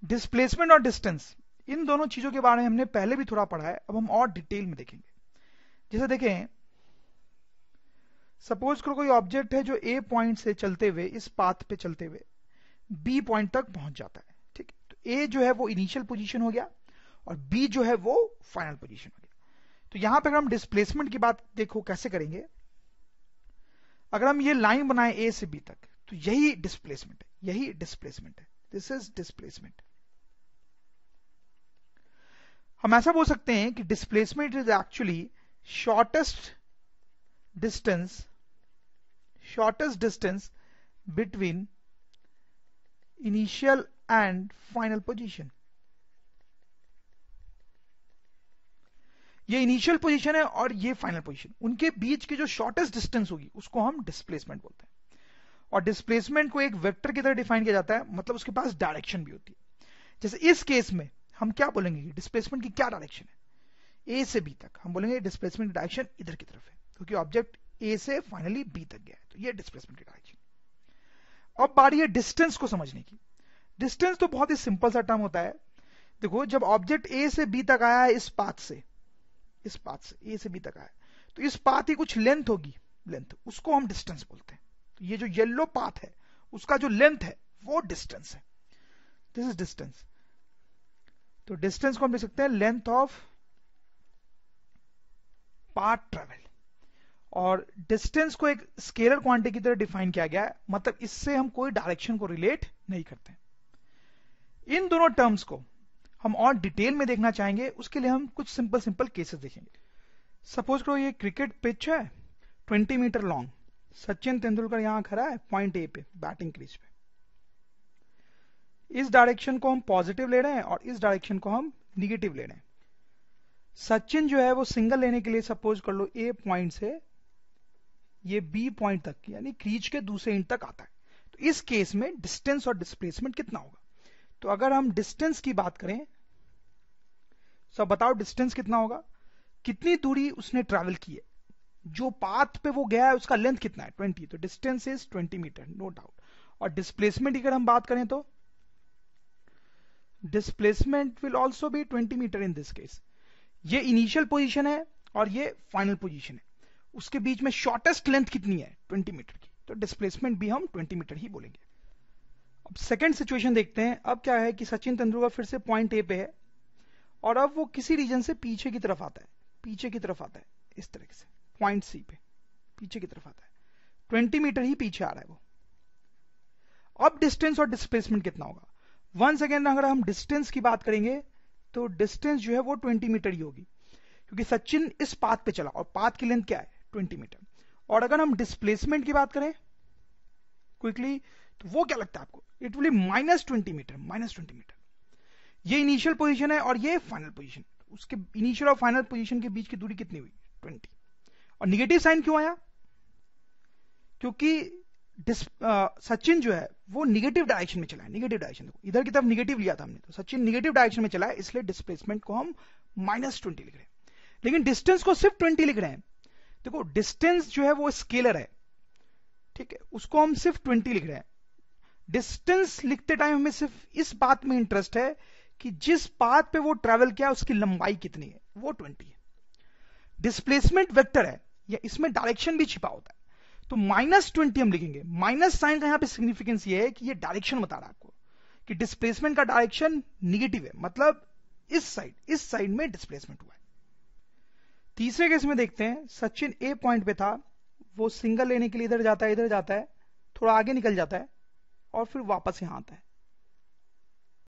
Displacement और distance, इन दोनों चीजों के बारे में हमने पहले भी थोड़ा पढ़ा है, अब हम और डिटेल में देखेंगे। जैसे देखें, सपोज करो कोई ऑब्जेक्ट है जो ए पॉइंट से चलते हुए इस पाथ पे चलते हुए बी पॉइंट तक पहुंच जाता है, ठीक है। तो ए जो है वो इनिशियल पोजीशन हो गया और बी जो है वो फाइनल पोजीशन हो गया। तो यहां पर हम डिस्प्लेसमेंट की बात देखो कैसे करेंगे। अगर हम ये लाइन बनाए ए से बी तक, तो यही डिस्प्लेसमेंट है, यही डिस्प्लेसमेंट है, दिस इज डिस्प्लेसमेंट। हम ऐसा बोल सकते हैं कि displacement is actually shortest distance between initial and final position. ये इनिशियल पोजीशन है और ये फाइनल पोजीशन, उनके बीच की जो शॉर्टेस्ट डिस्टेंस होगी उसको हम डिस्प्लेसमेंट बोलते हैं। और डिस्प्लेसमेंट को एक वेक्टर की तरह डिफाइन किया जाता है, मतलब उसके पास डायरेक्शन भी होती है। जैसे इस केस में हम क्या बोलेंगे कि डिस्प्लेसमेंट की क्या डायरेक्शन है, ए से बी तक हम बोलेंगे डिस्प्लेसमेंट की डायरेक्शन इधर की तरफ है, क्योंकि ऑब्जेक्ट ए से फाइनली बी तक गया है, तो ये डिस्प्लेसमेंट की डायरेक्शन। अब बारी है डिस्टेंस को समझने की। डिस्टेंस तो बहुत ही सिंपल सा टर्म होता है। देखो, जब ऑब्जेक्ट ए से बी तक आया है इस पाथ से ए से बी तक आया, तो इस पाथ की कुछ लेंथ होगी, लेंथ, उसको हम डिस्टेंस बोलते हैं। तो ये जो येलो पाथ है उसका जो लेंथ है वो डिस्टेंस है, दिस इज डिस्टेंस। तो डिस्टेंस को हम लिख सकते हैं लेंथ ऑफ पाथ ट्रेवल। और डिस्टेंस को एक स्केलर क्वांटिटी की तरह डिफाइन किया गया है, मतलब इससे हम कोई डायरेक्शन को रिलेट नहीं करते। इन दोनों टर्म्स को हम और डिटेल में देखना चाहेंगे, उसके लिए हम कुछ सिंपल केसेस देखेंगे। सपोज करो ये क्रिकेट पिच है 20 मीटर लॉन्ग, सचिन तेंदुलकर यहां खड़ा है पॉइंट ए पे, बैटिंग क्रीज पे। इस डायरेक्शन को हम पॉजिटिव ले रहे हैं और इस डायरेक्शन को हम निगेटिव ले रहे हैं। सचिन जो है वो सिंगल लेने के लिए सपोज कर लो ए पॉइंट से ये बी पॉइंट तक, यानी क्रीज के दूसरे एंड तक आता है। तो इस केस में डिस्टेंस और डिस्प्लेसमेंट कितना होगा? तो अगर हम डिस्टेंस की बात करें, सब बताओ डिस्टेंस कितना होगा, कितनी दूरी उसने ट्रैवल की है, जो पाथ पे वो गया है उसका लेंथ कितना है 20, तो distance is 20 metre, no doubt. और डिस्प्लेसमेंट की अगर हम बात करें तो displacement will also be 20 metre in this case. ये इनिशियल पोजीशन है और ये फाइनल पोजीशन है, उसके बीच में शॉर्टेस्ट लेंथ कितनी है 20 मीटर की, तो डिस्प्लेसमेंट भी हम 20 मीटर ही बोलेंगे। अब सेकंड सिचुएशन देखते हैं। अब क्या है कि सचिन तेंदुलकर फिर से पॉइंट ए पे है और अब वो किसी रीजन से पीछे की तरफ आता है, इस तरह से पॉइंट सी पे पीछे की तरफ आता है, 20 मीटर ही पीछे आ रहा है वो। अब डिस्टेंस और डिस्प्लेसमेंट कितना होगा? वंस अगेन अगर हम डिस्टेंस की बात करेंगे तो डिस्टेंस जो है वो 20 मीटर ही होगी, क्योंकि सचिन इस पाथ पे चला और पाथ की लेंथ क्या है 20 मीटर। और अगर हम डिस्प्लेसमेंट की बात करें क्विकली, तो वो क्या लगता है आपको? It will be -20 metre. ये इनिशियल पोजीशन है और ये फाइनल पोजीशन, उसके इनिशियल और फाइनल पोजीशन के बीच की दूरी कितनी हुई 20। और निगेटिव साइन क्यों आया? क्योंकि सचिन जो है वो निगेटिव डायरेक्शन में चला है, निगेटिव डायरेक्शन, देखो इधर की तरफ निगेटिव लिया था हमने, तो सचिन निगेटिव डायरेक्शन में चला है, इसलिए डिस्प्लेसमेंट को हम -20 लिख रहे हैं। लेकिन डिस्टेंस को सिर्फ 20 लिख रहे हैं। देखो डिस्टेंस जो है वो स्केलर है, ठीक है, उसको हम सिर्फ 20 लिख रहे हैं। डिस्टेंस लिखते टाइम हमें सिर्फ इस बात में इंटरेस्ट है कि जिस पाथ पे वो ट्रेवल किया उसकी लंबाई कितनी है, वो 20 है। डिस्प्लेसमेंट वेक्टर है या इसमें डायरेक्शन भी छिपा होता है, तो -20 हम लिखेंगे। माइनस साइन का यहां पे सिग्निफिकेंस ये है कि ये डायरेक्शन बता रहा है आपको कि डिस्प्लेसमेंट का डायरेक्शन निगेटिव है, मतलब इस साइड में डिस्प्लेसमेंट हुआ है। तीसरे केस में देखते हैं, सचिन ए पॉइंट पे था, वो सिंगल लेने के लिए इधर जाता है, थोड़ा आगे निकल जाता है और फिर वापस यहां आता है।